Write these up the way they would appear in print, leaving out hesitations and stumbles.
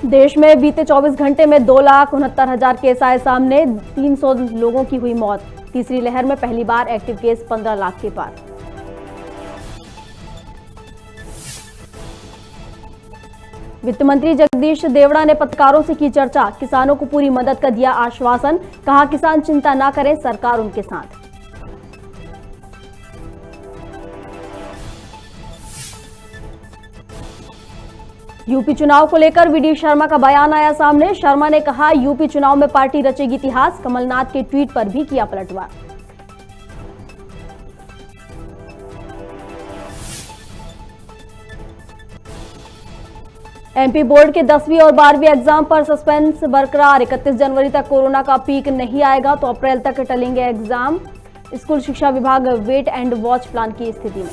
देश में बीते 24 घंटे में 2,69,000 केस आए सामने, 300 लोगों की हुई मौत। तीसरी लहर में पहली बार एक्टिव केस 15 लाख के पार। वित्त मंत्री जगदीश देवड़ा ने पत्रकारों से की चर्चा, किसानों को पूरी मदद का दिया आश्वासन, कहा किसान चिंता न करें, सरकार उनके साथ। यूपी चुनाव को लेकर वीडी शर्मा का बयान आया सामने। शर्मा ने कहा यूपी चुनाव में पार्टी रचेगी इतिहास, कमलनाथ के ट्वीट पर भी किया पलटवार। एमपी बोर्ड के 10वीं और 12वीं एग्जाम पर सस्पेंस बरकरार। 31 जनवरी तक कोरोना का पीक नहीं आएगा तो अप्रैल तक टलेंगे एग्जाम। स्कूल शिक्षा विभाग वेट एंड वॉच प्लान की स्थिति में।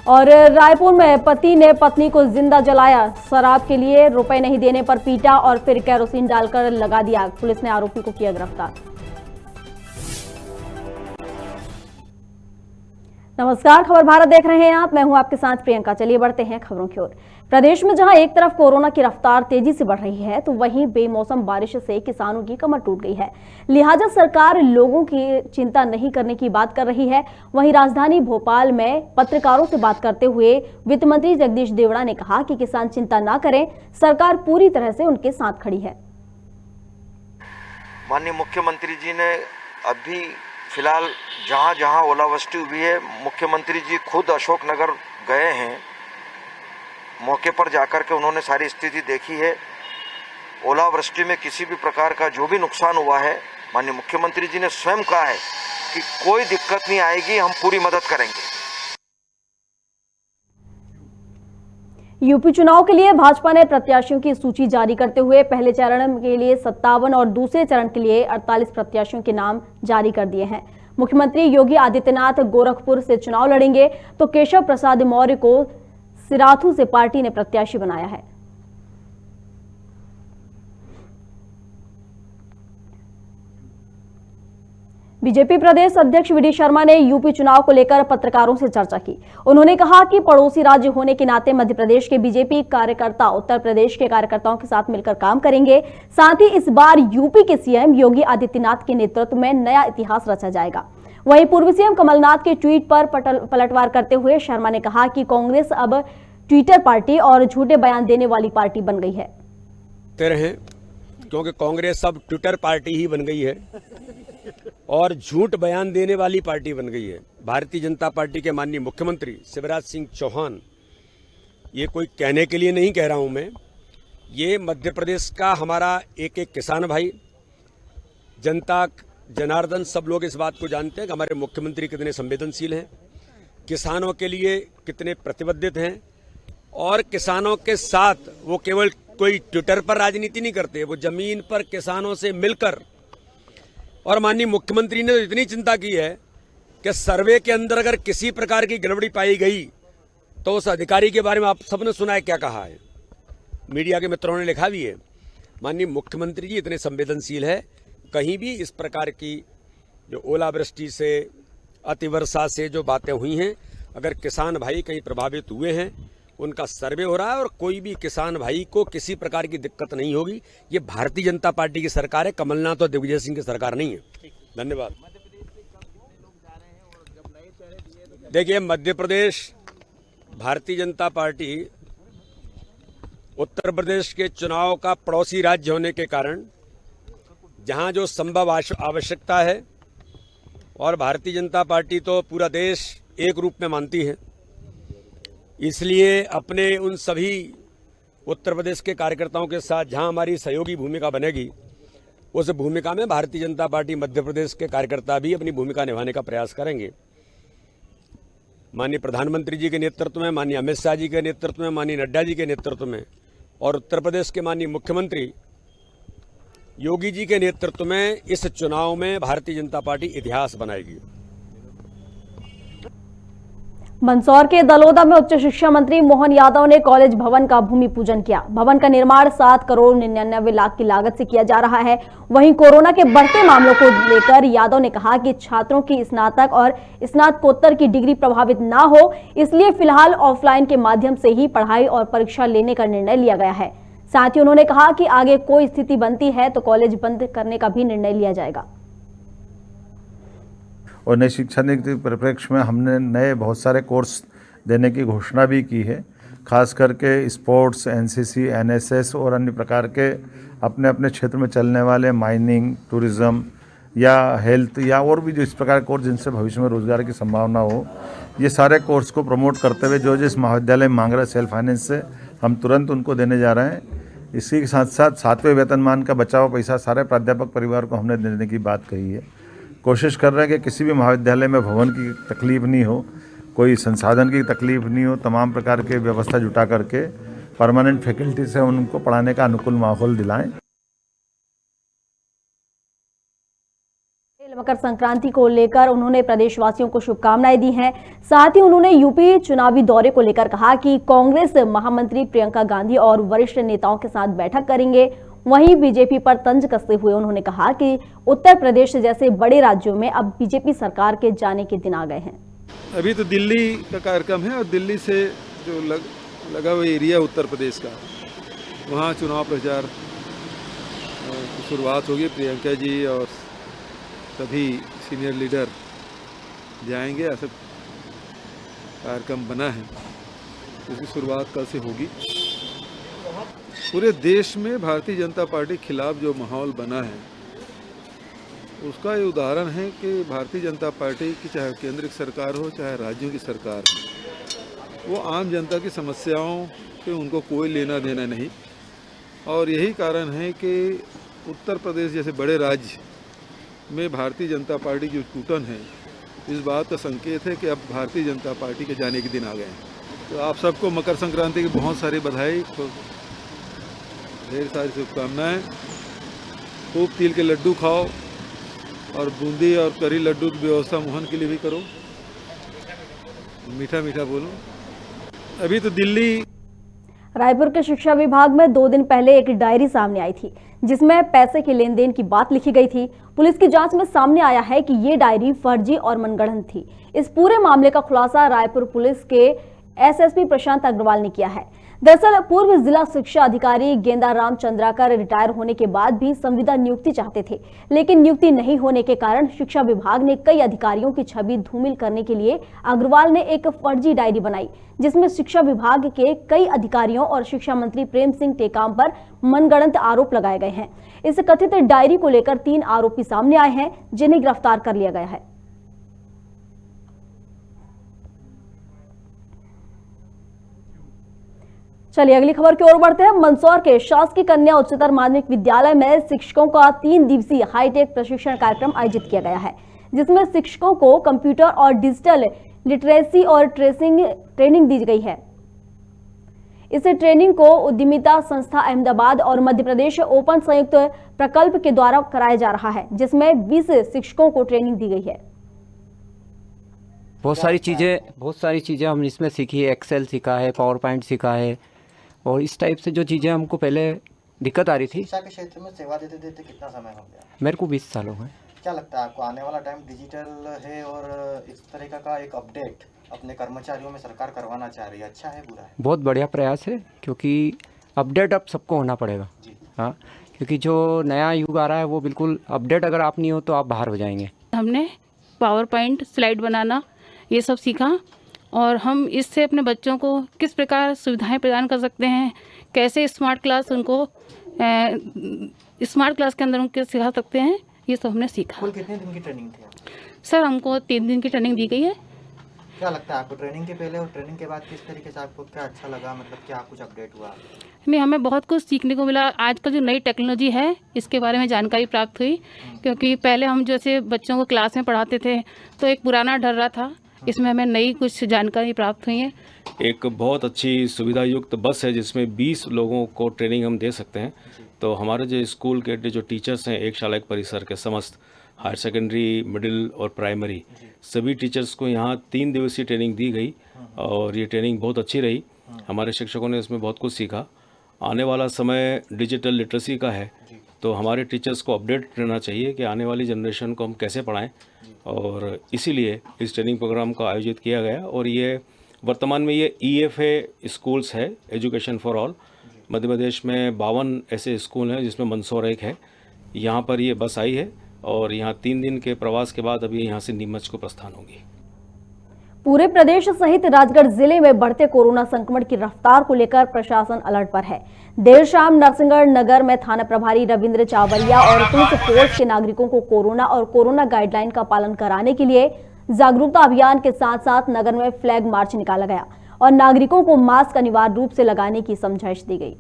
और रायपुर में पति ने पत्नी को जिंदा जलाया, शराब के लिए रुपए नहीं देने पर पीटा और फिर केरोसिन डालकर लगा दिया। पुलिस ने आरोपी को किया गिरफ्तार। नमस्कार, खबर भारत देख रहे हैं आप। मैं हूं आपके साथ प्रियंका। चलिए बढ़ते हैं खबरों की ओर। प्रदेश में जहां एक तरफ कोरोना की रफ्तार तेजी से बढ़ रही है, तो वहीं बेमौसम बारिश से किसानों की कमर टूट गई है। लिहाजा सरकार लोगों की चिंता नहीं करने की बात कर रही है। वहीं राजधानी भोपाल में पत्रकारों से बात करते हुए वित्त मंत्री जगदीश देवड़ा ने कहा कि किसान चिंता न करें, सरकार पूरी तरह से उनके साथ खड़ी है। माननीय मुख्यमंत्री जी ने अभी फिलहाल जहां जहां ओलावृष्टि हुई है, मुख्यमंत्री जी खुद अशोकनगर गए हैं। मौके पर जाकर के उन्होंने सारी स्थिति देखी है। ओलावृष्टि में किसी भी प्रकार का जो भी नुकसान हुआ है, माननीय मुख्यमंत्री जी ने स्वयं कहा है कि कोई दिक्कत नहीं आएगी, हम पूरी मदद करेंगे। यूपी चुनाव के लिए भाजपा ने प्रत्याशियों की सूची जारी करते हुए पहले चरण के लिए 57 और दूसरे चरण के लिए 48 प्रत्याशियों के नाम जारी कर दिए हैं। मुख्यमंत्री योगी आदित्यनाथ गोरखपुर से चुनाव लड़ेंगे, तो केशव प्रसाद मौर्य को सिराथू से पार्टी ने प्रत्याशी बनाया है। बीजेपी प्रदेश अध्यक्ष वीडी शर्मा ने यूपी चुनाव को लेकर पत्रकारों से चर्चा की। उन्होंने कहा कि पड़ोसी राज्य होने के नाते मध्य प्रदेश के बीजेपी कार्यकर्ता उत्तर प्रदेश के कार्यकर्ताओं के साथ मिलकर काम करेंगे। साथ ही इस बार यूपी के सीएम योगी आदित्यनाथ के नेतृत्व में नया इतिहास रचा जाएगा। वहीं पूर्व सीएम कमलनाथ के ट्वीट पर पलटवार करते हुए शर्मा ने कहा कि कांग्रेस अब ट्विटर पार्टी और झूठे बयान देने वाली पार्टी बन गई है। क्योंकि कांग्रेस अब ट्विटर पार्टी ही बन गई है और झूठ बयान देने वाली पार्टी बन गई है। भारतीय जनता पार्टी के माननीय मुख्यमंत्री शिवराज सिंह चौहान, ये कोई कहने के लिए नहीं कह रहा हूं मैं, ये मध्य प्रदेश का हमारा एक एक किसान भाई, जनता जनार्दन, सब लोग इस बात को जानते हैं कि हमारे मुख्यमंत्री कितने संवेदनशील हैं, किसानों के लिए कितने प्रतिबद्ध हैं और किसानों के साथ वो केवल कोई ट्विटर पर राजनीति नहीं करते, वो जमीन पर किसानों से मिलकर। और माननीय मुख्यमंत्री ने तो इतनी चिंता की है कि सर्वे के अंदर अगर किसी प्रकार की गड़बड़ी पाई गई तो उस अधिकारी के बारे में आप सबने सुना है क्या कहा है, मीडिया के मित्रों ने लिखा भी है। माननीय मुख्यमंत्री जी इतने संवेदनशील है, कहीं भी इस प्रकार की जो ओलावृष्टि से, अतिवर्षा से जो बातें हुई हैं, अगर किसान भाई कहीं प्रभावित हुए हैं, उनका सर्वे हो रहा है और कोई भी किसान भाई को किसी प्रकार की दिक्कत नहीं होगी। ये भारतीय जनता पार्टी की सरकार है, कमलनाथ और दिग्विजय सिंह की सरकार नहीं है। धन्यवाद। देखिए, मध्य प्रदेश भारतीय जनता पार्टी उत्तर प्रदेश के चुनाव का पड़ोसी राज्य होने के कारण जहां जो संभव आवश्यकता है, और भारतीय जनता पार्टी तो पूरा देश एक रूप में मानती है, इसलिए अपने उन सभी उत्तर प्रदेश के कार्यकर्ताओं के साथ जहां हमारी सहयोगी भूमिका बनेगी, उस भूमिका में भारतीय जनता पार्टी मध्य प्रदेश के कार्यकर्ता भी अपनी भूमिका निभाने का प्रयास करेंगे। माननीय प्रधानमंत्री जी के नेतृत्व में, माननीय अमित शाह जी के नेतृत्व में, माननीय नड्डा जी के नेतृत्व में और उत्तर प्रदेश के माननीय मुख्यमंत्री योगी जी के नेतृत्व में इस चुनाव में भारतीय जनता पार्टी इतिहास बनाएगी। मंदसौर के दलोदा में उच्च शिक्षा मंत्री मोहन यादव ने कॉलेज भवन का भूमि पूजन किया। भवन का निर्माण 7 करोड़ 99 लाख की लागत से किया जा रहा है। वहीं कोरोना के बढ़ते मामलों को लेकर यादव ने कहा कि छात्रों की स्नातक और स्नातकोत्तर की डिग्री प्रभावित ना हो, इसलिए फिलहाल ऑफलाइन के माध्यम से ही पढ़ाई और परीक्षा लेने का निर्णय लिया गया है। साथ ही उन्होंने कहा कि आगे कोई स्थिति बनती है तो कॉलेज बंद करने का भी निर्णय लिया जाएगा। और नई शिक्षा नीति के परिप्रेक्ष्य में हमने नए बहुत सारे कोर्स देने की घोषणा भी की है। खास करके स्पोर्ट्स, एनसीसी, एनएसएस और अन्य प्रकार के अपने अपने क्षेत्र में चलने वाले माइनिंग, टूरिज़्म या हेल्थ या और भी जो इस प्रकार के कोर्स जिनसे भविष्य में रोजगार की संभावना हो, ये सारे कोर्स को प्रमोट करते हुए जो जिस महाविद्यालय में मांग रहे सेल्फ फाइनेंस से हम तुरंत उनको देने जा रहे हैं। इसी के साथ साथ 7वें वेतनमान का बचा हुआ पैसा सारे प्राध्यापक परिवार को हमने देने की बात कही है। कोशिश कर रहे हैं कि किसी भी महाविद्यालय में भवन की तकलीफ नहीं हो, कोई संसाधन की तकलीफ नहीं हो, तमाम प्रकार के व्यवस्था जुटा करके परमानेंट फैकल्टी से उनको पढ़ाने का अनुकूल माहौल दिलाएं। मकर संक्रांति को लेकर उन्होंने प्रदेशवासियों को शुभकामनाएं दी हैं। साथ ही उन्होंने यूपी चुनावी दौरे को लेकर कहा कि कांग्रेस महामंत्री प्रियंका गांधी और वरिष्ठ नेताओं के साथ बैठक करेंगे। वहीं बीजेपी पर तंज कसते हुए उन्होंने कहा कि उत्तर प्रदेश जैसे बड़े राज्यों में अब बीजेपी सरकार के जाने के दिन आ गए हैं। अभी तो दिल्ली का कार्यक्रम है और दिल्ली से जो लगा हुआ एरिया उत्तर प्रदेश का, वहाँ चुनाव प्रचार की शुरुआत होगी। प्रियंका जी और सभी सीनियर लीडर जाएंगे, ऐसा कार्यक्रम बना है, इसकी शुरुआत कल से होगी। पूरे देश में भारतीय जनता पार्टी के खिलाफ जो माहौल बना है उसका ये उदाहरण है कि भारतीय जनता पार्टी की चाहे केंद्र की सरकार हो चाहे राज्यों की सरकार हो, वो आम जनता की समस्याओं से उनको कोई लेना देना नहीं। और यही कारण है कि उत्तर प्रदेश जैसे बड़े राज्य में भारतीय जनता पार्टी की जो टूटन है, इस बात का संकेत है कि अब भारतीय जनता पार्टी के जाने के दिन आ गए हैं। तो आप सबको मकर संक्रांति की बहुत सारी बधाई, ढेर सारी शुभकामनाएं। खूब तिल के लड्डू खाओ और बूंदी और करी लड्डू की व्यवस्था मोहन के लिए भी करो, मीठा मीठा बोलो। अभी तो दिल्ली रायपुर के शिक्षा विभाग में 2 दिन पहले एक डायरी सामने आई थी जिसमें पैसे के लेन देन की बात लिखी गई थी। पुलिस की जांच में सामने आया है कि ये डायरी फर्जी और मनगढ़ंत थी। इस पूरे मामले का खुलासा रायपुर पुलिस के एसएसपी प्रशांत अग्रवाल ने किया है। दरअसल पूर्व जिला शिक्षा अधिकारी गेंदाराम चंद्राकर रिटायर होने के बाद भी संविदा नियुक्ति चाहते थे, लेकिन नियुक्ति नहीं होने के कारण शिक्षा विभाग ने कई अधिकारियों की छवि धूमिल करने के लिए अग्रवाल ने एक फर्जी डायरी बनाई, जिसमें शिक्षा विभाग के कई अधिकारियों और शिक्षा मंत्री प्रेम सिंह टेकाम पर मनगढ़ंत आरोप लगाए गए हैं। इस कथित डायरी को लेकर 3 आरोपी सामने आए हैं, जिन्हें गिरफ्तार कर लिया गया है। चलिए अगली खबर की ओर बढ़ते हैं। मंदसौर के शासकीय कन्या उच्चतर माध्यमिक विद्यालय में शिक्षकों का 3 दिवसीय हाईटेक प्रशिक्षण कार्यक्रम आयोजित किया गया है, जिसमें शिक्षकों को कंप्यूटर और डिजिटल लिटरेसी और ट्रेनिंग दी गई है। इस ट्रेनिंग को उद्यमिता संस्था अहमदाबाद और मध्य प्रदेश ओपन संयुक्त प्रकल्प के द्वारा कराया जा रहा है, जिसमें 20 शिक्षकों को ट्रेनिंग दी गई है। बहुत सारी चीज़ें हम इसमें सीखी है। एक्सेल सीखा है, पावर पॉइंट सीखा है, और इस टाइप से जो चीज़ें हमको पहले दिक्कत आ रही थी। शिक्षा के क्षेत्र में सेवा देते देते कितना समय हो गया? मेरे को 20 साल हो गए। क्या लगता है आपको आने वाला टाइम डिजिटल है और इस तरीका का एक अपडेट अपने कर्मचारियों में सरकार करवाना चाह रही है, अच्छा है बुरा है? बहुत बढ़िया प्रयास है, क्योंकि अपडेट अब सबको होना पड़ेगा। हाँ, क्योंकि जो नया युग आ रहा है वो बिल्कुल अपडेट अगर आप नहीं हो तो आप बाहर हो जाएंगे। हमने पावर पॉइंट स्लाइड बनाना ये सब सीखा, और हम इससे अपने बच्चों को किस प्रकार सुविधाएं प्रदान कर सकते हैं, कैसे स्मार्ट क्लास उनको स्मार्ट क्लास के अंदर उनको सिखा सकते हैं, ये सब हमने सीखा। कुल कितने दिन की ट्रेनिंग थी? सर हमको 3 दिन की ट्रेनिंग दी गई है। क्या लगता है आपको ट्रेनिंग के पहले और ट्रेनिंग के बाद किस तरीके से आपको क्या अच्छा लगा, मतलब क्या कुछ अपडेट हुआ? नहीं, हमें बहुत कुछ सीखने को मिला। आजकल जो नई टेक्नोलॉजी है इसके बारे में जानकारी प्राप्त हुई, क्योंकि पहले हम जैसे बच्चों को क्लास में पढ़ाते थे तो एक पुराना डर रहा था, इसमें हमें नई कुछ जानकारी प्राप्त हुई है। एक बहुत अच्छी सुविधा युक्त बस है जिसमें 20 लोगों को ट्रेनिंग हम दे सकते हैं। तो हमारे जो स्कूल के जो टीचर्स हैं एक शाला एक परिसर के समस्त, हायर सेकेंडरी, मिडिल और प्राइमरी सभी टीचर्स को यहाँ 3 दिवसीय ट्रेनिंग दी गई और ये ट्रेनिंग बहुत अच्छी रही। हमारे शिक्षकों ने इसमें बहुत कुछ सीखा। आने वाला समय डिजिटल लिटरेसी का है, तो हमारे टीचर्स को अपडेट रहना चाहिए कि आने वाली जनरेशन को हम कैसे पढ़ाएं, और इसीलिए इस ट्रेनिंग प्रोग्राम का आयोजित किया गया। और ये वर्तमान में ये EFA स्कूल्स है, education for all. Madhya Pradesh में 52 ऐसे स्कूल हैं जिसमें मंदसौर एक है। यहाँ पर ये बस आई है और यहाँ 3 दिन के प्रवास के बाद अभी यहाँ से नीमच को प्रस्थान होगी। पूरे प्रदेश सहित राजगढ़ जिले में बढ़ते कोरोना संक्रमण की रफ्तार को लेकर प्रशासन अलर्ट पर है। देर शाम नरसिंहगढ़ नगर में थाना प्रभारी रविंद्र चावलिया और पुलिस फोर्स के नागरिकों को कोरोना और कोरोना गाइडलाइन का पालन कराने के लिए जागरूकता अभियान के साथ साथ नगर में फ्लैग मार्च निकाला गया और नागरिकों को मास्क अनिवार्य रूप से लगाने की समझाइश दी गई।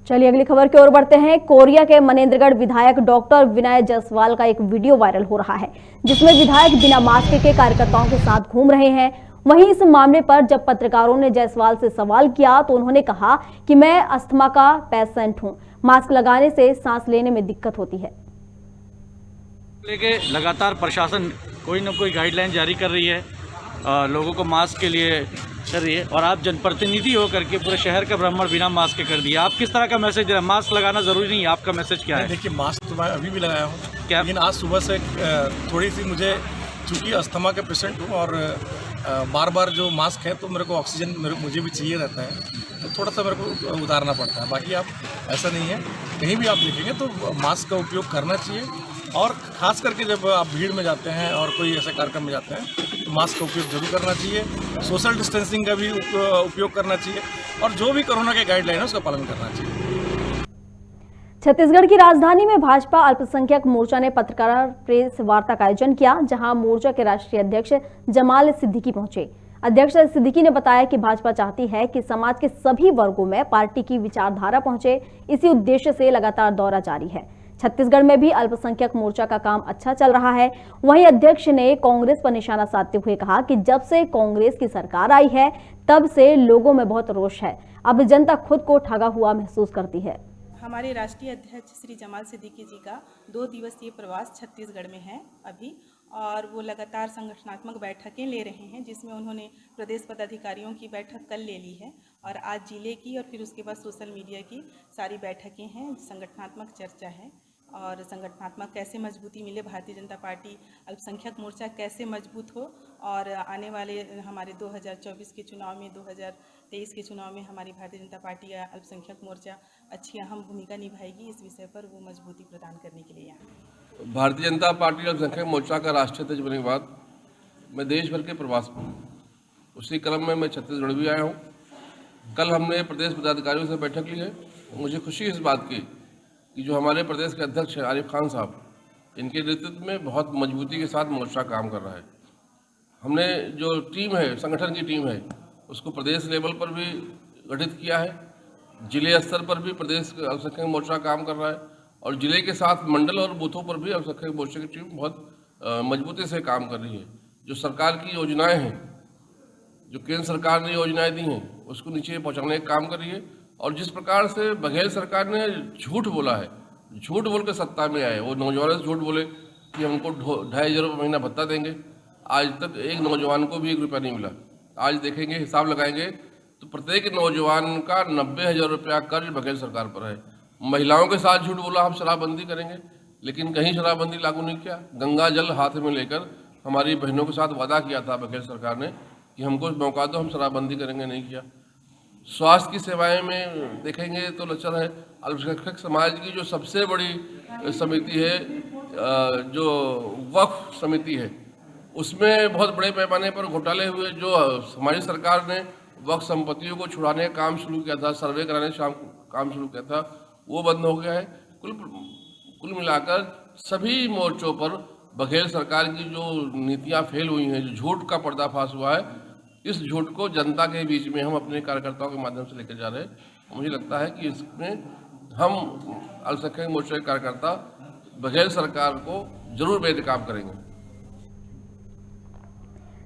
चलिए अगली खबर की ओर बढ़ते हैं। कोरिया के मनेंद्रगढ़ विधायक डॉक्टर विनय जायसवाल का एक वीडियो वायरल हो रहा है जिसमें विधायक बिना मास्क के कार्यकर्ताओं के साथ घूम रहे हैं। वहीं इस मामले पर जब पत्रकारों ने जायसवाल से सवाल किया तो उन्होंने कहा कि मैं अस्थमा का पेशेंट हूं, मास्क लगाने से सांस लेने में दिक्कत होती है। लेके लगातार प्रशासन कोई न कोई गाइडलाइन जारी कर रही है, लोगों को मास्क के लिए कर रही है, और आप जनप्रतिनिधि हो करके पूरे शहर का भ्रमण बिना मास्क के कर दिया। आप किस तरह का मैसेज दे रहे हैं? मास्क लगाना जरूरी नहीं है, आपका मैसेज क्या है? देखिए, मास्क तो मैं अभी भी लगाया हूँ, क्या? लेकिन आज सुबह से थोड़ी सी मुझे, चूँकि अस्थमा के पेशेंट हूँ और बार बार जो मास्क है तो मेरे को ऑक्सीजन मुझे भी चाहिए रहता है, तो थोड़ा सा मेरे को उतारना पड़ता है। बाकी आप ऐसा नहीं है, कहीं भी आप देखेंगे तो मास्क का उपयोग करना चाहिए, और ख़ास करके जब आप भीड़ में जाते हैं और कोई ऐसे कार्यक्रम में जाते हैं तो मास्क का उपयोग जरूर करना चाहिए। सोशल डिस्टेंसिंग का भी उपयोग करना चाहिए, और जो भी कोरोना के गाइडलाइन है उसका पालन करना चाहिए। छत्तीसगढ़ की राजधानी में भाजपा अल्पसंख्यक मोर्चा ने पत्रकार प्रेस वार्ता का आयोजन किया, जहां मोर्चा के राष्ट्रीय अध्यक्ष जमाल सिद्दीकी पहुंचे। अध्यक्ष सिद्दीकी ने बताया कि भाजपा चाहती है कि समाज के सभी वर्गों में पार्टी की विचारधारा पहुंचे। इसी उद्देश्य से लगातार दौरा जारी है। छत्तीसगढ़ में भी अल्पसंख्यक मोर्चा का काम अच्छा चल रहा है। वहीं अध्यक्ष ने कांग्रेस पर निशाना साधते हुए कहा कि जब से कांग्रेस की सरकार आई है तब से लोगों में बहुत रोष है, अब जनता खुद को ठगा हुआ महसूस करती है। हमारे राष्ट्रीय अध्यक्ष श्री जमाल सिद्दीकी जी का 2 दिवसीय प्रवास छत्तीसगढ़ में है अभी, और वो लगातार संगठनात्मक बैठकें ले रहे हैं, जिसमें उन्होंने प्रदेश पदाधिकारियों की बैठक कल ले ली है और आज जिले की और फिर उसके बाद सोशल मीडिया की सारी बैठकें हैं। संगठनात्मक चर्चा है और संगठनात्मक कैसे मजबूती मिले, भारतीय जनता पार्टी अल्पसंख्यक मोर्चा कैसे मजबूत हो, और आने वाले हमारे 2024 के चुनाव में, 2023 के चुनाव में हमारी भारतीय जनता पार्टी या अल्पसंख्यक मोर्चा अच्छी अहम भूमिका निभाएगी, इस विषय पर वो मजबूती प्रदान करने के लिए यहाँ। भारतीय जनता पार्टी अल्पसंख्यक मोर्चा का राष्ट्रीय अध्यक्ष बनने के बाद मैं देश भर के प्रवास में हूँ। उसी क्रम में मैं छत्तीसगढ़ भी आया हूँ। कल हमने प्रदेश पदाधिकारियों से बैठक ली है। मुझे खुशी इस बात की कि जो हमारे प्रदेश के अध्यक्ष हैं आरिफ खान साहब, इनके नेतृत्व में बहुत मजबूती के साथ मोर्चा काम कर रहा है। हमने जो टीम है, संगठन की टीम है, उसको प्रदेश लेवल पर भी गठित किया है, जिले स्तर पर भी प्रदेश अल्पसंख्यक मोर्चा काम कर रहा है, और जिले के साथ मंडल और बूथों पर भी अल्पसंख्यक मोर्चे की टीम बहुत मजबूती से काम कर रही है। जो सरकार की योजनाएं हैं, जो केंद्र सरकार ने योजनाएं दी हैं, उसको नीचे पहुंचाने का काम कर रही है। और जिस प्रकार से बघेल सरकार ने झूठ बोला है, झूठ बोल के सत्ता में आए, वो नौजवानों से झूठ बोले कि हमको 2,500 रुपये महीना भत्ता देंगे, आज तक एक नौजवान को भी 1 रुपया नहीं मिला। आज देखेंगे, हिसाब लगाएंगे तो प्रत्येक नौजवान का 90,000 रुपया कर्ज बघेल सरकार पर है। महिलाओं के साथ झूठ बोला, हम शराबबंदी करेंगे, लेकिन कहीं शराबबंदी लागू नहीं किया। गंगा जल हाथ में लेकर हमारी बहनों के साथ वादा किया था बघेल सरकार ने कि हमको मौका दो, हम शराबबंदी करेंगे, नहीं किया। स्वास्थ्य की सेवाएं में देखेंगे तो लचर है। अल्पसंख्यक समाज की जो सबसे बड़ी समिति है, जो वक्फ समिति है, उसमें बहुत बड़े पैमाने पर घोटाले हुए। जो हमारी सरकार ने वक्फ संपत्तियों को छुड़ाने का काम शुरू किया था, सर्वे कराने का काम शुरू किया था, वो बंद हो गया है। कुल मिलाकर सभी मोर्चों पर बघेल सरकार की जो नीतियां फेल हुई हैं, जो झूठ का पर्दाफाश हुआ है, इस झूठ को जनता के बीच में हम अपने कार्यकर्ताओं के माध्यम से लेकर जा रहे हैं। मुझे लगता है कि इसमें हम अल्पसंख्यक मोर्चा के कार्यकर्ता बघेल सरकार को जरूर बेनकाब करेंगे।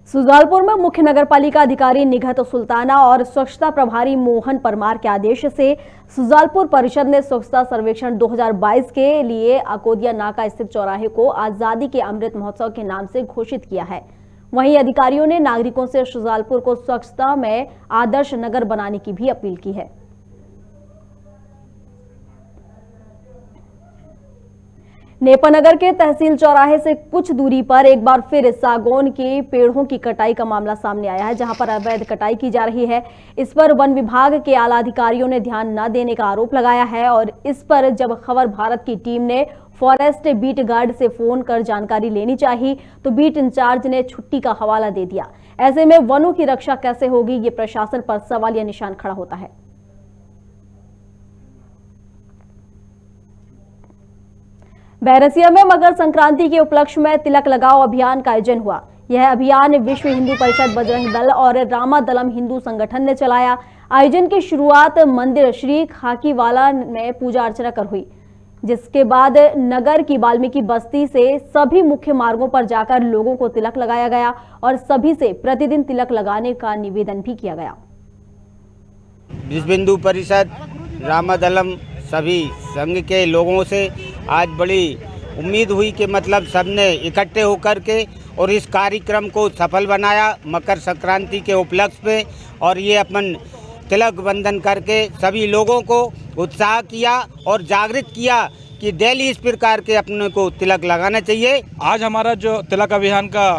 सुजालपुर में मुख्य नगरपालिका अधिकारी निघत सुल्ताना और स्वच्छता प्रभारी मोहन परमार के आदेश से सुजालपुर परिषद ने स्वच्छता सर्वेक्षण 2022 के लिए अकोदिया नाका स्थित चौराहे को आजादी के अमृत महोत्सव के नाम से घोषित किया है। वहीं अधिकारियों ने नागरिकों से सुजालपुर को स्वच्छता में आदर्श नगर बनाने की भी अपील की है। नेपानगर के तहसील चौराहे से कुछ दूरी पर एक बार फिर सागौन के पेड़ों की कटाई का मामला सामने आया है, जहां पर अवैध कटाई की जा रही है। इस पर वन विभाग के आला अधिकारियों ने ध्यान न देने का आरोप लगाया है और इस पर जब खबर भारत की टीम ने फॉरेस्ट बीट गार्ड से फोन कर जानकारी लेनी चाहिए तो बीट इंचार्ज ने छुट्टी का हवाला दे दिया। ऐसे में वनों की रक्षा कैसे होगी, ये प्रशासन पर सवालिया निशान खड़ा होता है। बैरसिया में मकर संक्रांति के उपलक्ष्य में तिलक लगाओ अभियान का आयोजन हुआ। यह अभियान विश्व हिंदू परिषद बजरंग दल और रामादलम हिंदू संगठन ने चलाया। आयोजन की शुरुआत मंदिर श्री खाकीवाला में पूजा अर्चना कर हुई, जिसके बाद नगर की वाल्मीकि बस्ती से सभी मुख्य मार्गों पर जाकर लोगों को तिलक लगाया गया और सभी से प्रतिदिन तिलक लगाने का निवेदन भी किया गया। विश्व हिंदू परिषद रामादलम सभी संघ के लोगों से आज बड़ी उम्मीद हुई कि मतलब सबने इकट्ठे होकर के और इस कार्यक्रम को सफल बनाया मकर संक्रांति के उपलक्ष्य पे, और ये अपन तिलक बंधन करके सभी लोगों को उत्साह किया और जागृत किया कि डेली इस प्रकार के अपने को तिलक लगाना चाहिए। आज हमारा जो तिलक अभियान का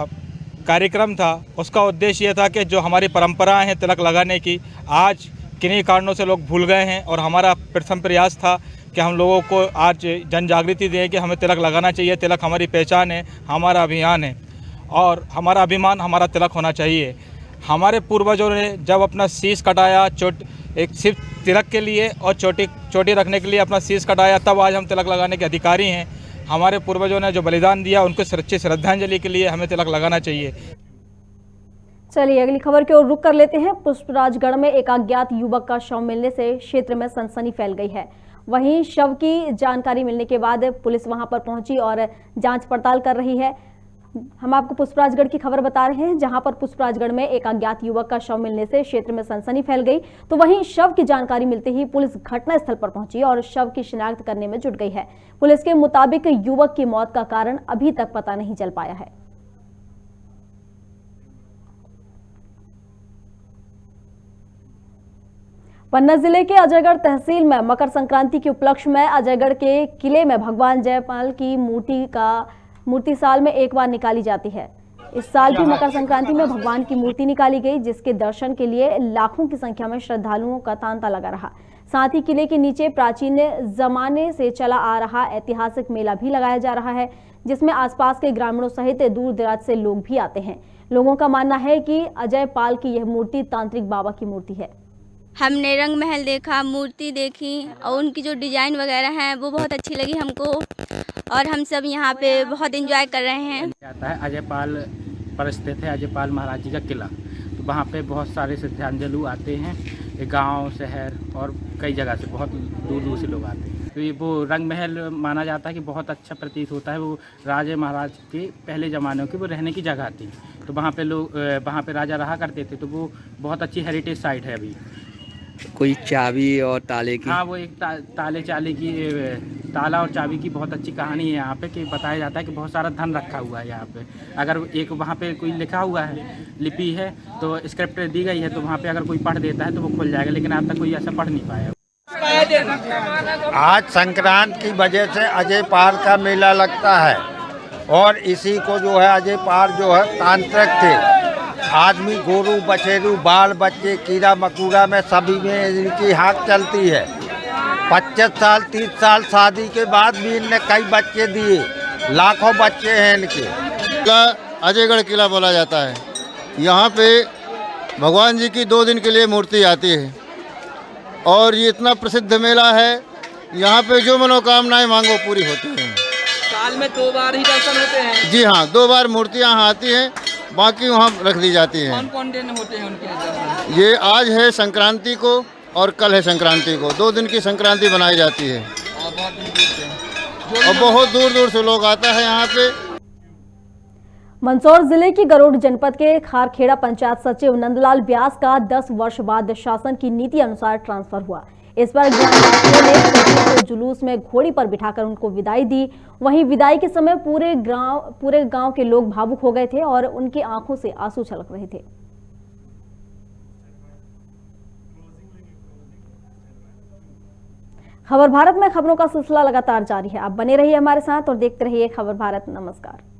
कार्यक्रम था उसका उद्देश्य ये था कि जो हमारी परंपराएं हैं तिलक लगाने की, आज किन्हीं कारणों से लोग भूल गए हैं और हमारा प्रथम प्रयास था कि हम लोगों को आज जन जागृति दें कि हमें तिलक लगाना चाहिए। तिलक हमारी पहचान है, हमारा अभियान है और हमारा अभिमान हमारा तिलक होना चाहिए। हमारे पूर्वजों ने जब अपना शीश कटाया एक सिर्फ तिलक के लिए और चोटी रखने के लिए अपना शीश कटाया, तब आज हम तिलक लगाने के अधिकारी हैं। हमारे पूर्वजों ने जो बलिदान दिया उनको सच्ची श्रद्धांजलि के लिए हमें तिलक लगाना चाहिए। चलिए अगली खबर की ओर रुख कर लेते हैं। पुष्पराजगढ़ में एक अज्ञात युवक का शव मिलने से क्षेत्र में सनसनी फैल गई है। वहीं शव की जानकारी मिलने के बाद पुलिस वहां पर पहुंची और जांच पड़ताल कर रही है। हम आपको पुष्पराजगढ़ की खबर बता रहे हैं, जहां पर पुष्पराजगढ़ में एक अज्ञात युवक का शव मिलने से क्षेत्र में सनसनी फैल गई। तो वहीं शव की जानकारी मिलते ही पुलिस घटनास्थल पर पहुंची और शव की शिनाख्त करने में जुट गई है। पुलिस के मुताबिक युवक की मौत का कारण अभी तक पता नहीं चल पाया है। पन्ना जिले के अजयगढ़ तहसील में मकर संक्रांति के उपलक्ष्य में अजयगढ़ के किले में भगवान जयपाल की मूर्ति साल में एक बार निकाली जाती है। इस साल भी मकर संक्रांति में भगवान की मूर्ति निकाली गई, जिसके दर्शन के लिए लाखों की संख्या में श्रद्धालुओं का तांता लगा रहा। साथ ही किले के नीचे प्राचीन जमाने से चला आ रहा ऐतिहासिक मेला भी लगाया जा रहा है, जिसमें आसपास के ग्रामीणों सहित दूर दराज से लोग भी आते हैं। लोगों का मानना है कि अजयपाल की यह मूर्ति तांत्रिक बाबा की मूर्ति है। हमने रंग महल देखा, मूर्ति देखी और उनकी जो डिजाइन वगैरह हैं वो बहुत अच्छी लगी हमको और हम सब यहाँ पे बहुत एंजॉय कर रहे हैं। आता है अजयपाल पर स्थित है अजयपाल महाराज जी का किला, तो वहाँ पे बहुत सारे श्रद्धांजलु आते हैं, गांव शहर और कई जगह से बहुत दूर दूर से लोग आते हैं। तो ये वो रंग महल माना जाता है कि बहुत अच्छा प्रतीत होता है। वो राजा महाराज के पहले ज़मानों की वो रहने की जगह थी, तो वहाँ पे लोग वहाँ पे राजा रहा करते थे, तो वो बहुत अच्छी हेरिटेज साइट है। अभी कोई चाबी और ताले की? हाँ, वो एक ताले चाले की ताला और चाबी की बहुत अच्छी कहानी है यहाँ पे, कि बताया जाता है कि बहुत सारा धन रखा हुआ है यहाँ पे। अगर एक वहाँ पे कोई लिखा हुआ है, लिपि है, तो स्क्रिप्ट दी गई है, तो वहाँ पे अगर कोई पढ़ देता है तो वो खुल जाएगा, लेकिन आज तक कोई ऐसा पढ़ नहीं पाया। आज संक्रांत की वजह से अजयपाल का मेला लगता है और इसी को जो है अजयपाल जो है तांत्रिक थे। आदमी गोरू बछेरू बाल बच्चे कीड़ा मकोड़ा में सभी में इनकी हाथ चलती है। 25 साल 30 साल शादी के बाद भी इनने कई बच्चे दिए, लाखों बच्चे हैं इनके। अजयगढ़ किला बोला जाता है। यहाँ पे भगवान जी की 2 दिन के लिए मूर्ति आती है और ये इतना प्रसिद्ध मेला है, यहाँ पे जो मनोकामनाएं मांगो पूरी होती हैं। साल में 2 बार ही दर्शन होते हैं? जी हाँ, 2 बार मूर्तियाँ यहाँ आती हैं, बाकी वहाँ रख दी जाती हैं। कौन कौन दिन होते हैं उनके? ये आज है संक्रांति को और कल है संक्रांति को, 2 दिन की संक्रांति बनाई जाती है और बहुत दूर दूर से लोग आता है यहाँ पे। मंदसौर जिले की गरुड़ जनपद के खारखेड़ा पंचायत सचिव नंदलाल व्यास का 10 वर्ष बाद शासन की नीति अनुसार ट्रांसफर हुआ। इस पर ग्रामवासियों ने सचिव को जुलूस में घोड़ी पर बिठाकर उनको विदाई दी। वहीं विदाई के समय पूरे गांव के लोग भावुक हो गए थे और उनकी आंखों से आंसू छलक रहे थे। खबर भारत में खबरों का सिलसिला लगातार जारी है। आप बने रहिए हमारे साथ और देखते रहिए खबर भारत। नमस्कार।